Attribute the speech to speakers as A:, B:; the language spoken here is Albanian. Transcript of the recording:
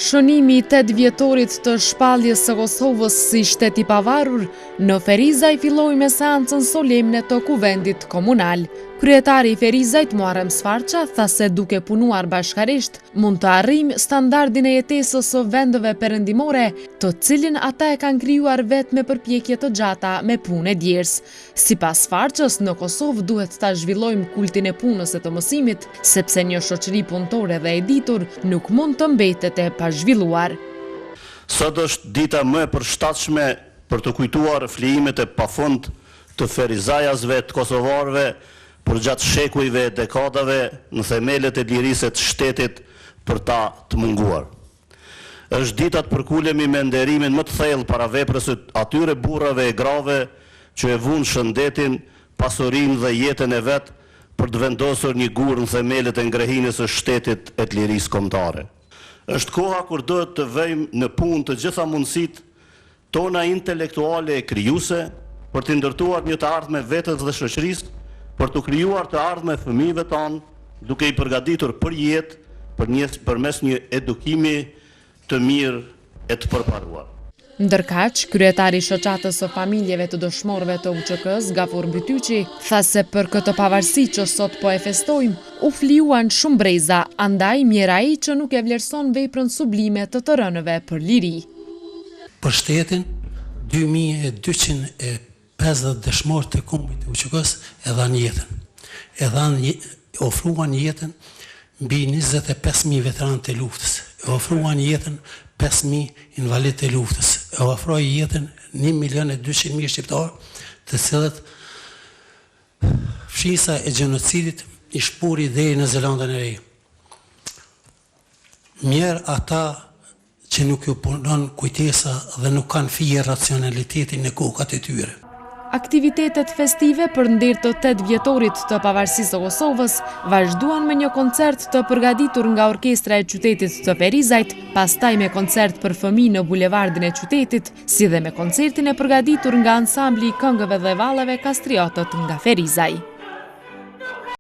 A: Shënimi 8 vjetorit të shpalljes së Kosovës si shtet i pavarur, në Ferizaj filloi me seancën solemne të kuvendit komunal. Kryetari i Ferizajt, Muharrem Sfarqa, tha se duke punuar bashkarisht, mund të arrijmë standardin e jetesës së vendeve perëndimore, të cilin ata e kanë krijuar vetë me përpjekje të gjata me punë e djers. Sipas Sfarqës, në Kosovë duhet ta zhvillojmë kultin e punës e të mësimit, sepse një shoqëri punëtore dhe e ditur nuk mund të mbetet e pazhvilluar.
B: Sot është dita më e përshtatshme për të kujtuar flijimet e pafund të ferizajasve të kosovarëve për gjatë shekujve e dekadave në themelet e lirisë të shtetit për ta të munguar. Është dita të përkulemi me nderimin më të thellë para veprës atyre burrave e grave që e vunë shëndetin, pasurinë dhe jetën e vet për të vendosur një gur në themelet e ngrehinës së shtetit e të lirisë kombëtare. Është koha kur duhet të vëjmë në punë të gjitha mundësitë tona intelektuale e krijuese për të ndërtuar një të ardhme vetes dhe shoqërisë, për të krijuar të ardhme fëmijëve tanë, duke i përgatitur për jetë përmes një edukimi të mirë e të përparuar.
A: Ndërkaq, kryetari i shoqatës së familjeve të dëshmorëve të UÇK-s, Gafur Bytyqi, tha se për këtë pavarësi që sot po e festojmë, u flijuan shumë breza, andaj mirë ai që nuk e vlerëson veprën sublime të të rënëve për liri.
C: Për shtetin, 2250 dëshmorë të kombit të UÇK-s e dhanë jetën. Ofruan jetën mbi 25.000 veteranë të luftës. Ofruan jetën 5.000 invalid të luftës. Ofruan jetën 1.200.000 shqiptarë, të cilët fshisa e gjenocidit i shpuri deri në Zelandën e Re. Mirë ata që nuk ju punon kujtesa dhe nuk kanë fije racionalitetin në kokat e tyre.
A: Aktivitetet festive për nder të 8 vjetorit të pavarësisë së Kosovës vazhduan me një koncert të përgatitur nga orkestra e qytetit të Ferizajt, pastaj me koncert për fëmijë në bulevardin e qytetit, si dhe me koncertin e përgatitur nga ansambli i këngëve dhe valleve kastriotët nga Ferizaj.